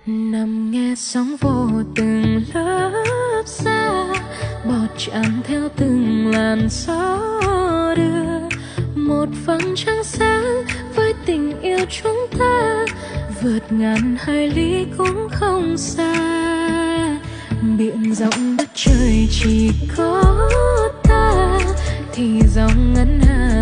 Nằm nghe sóng vô từng lớp xa, bọt chạm theo từng làn gió đưa một vầng trăng sáng với tình yêu chúng ta, vượt ngàn hải lý cũng không xa. Biển rộng đất trời chỉ có ta, thì dòng ngân hà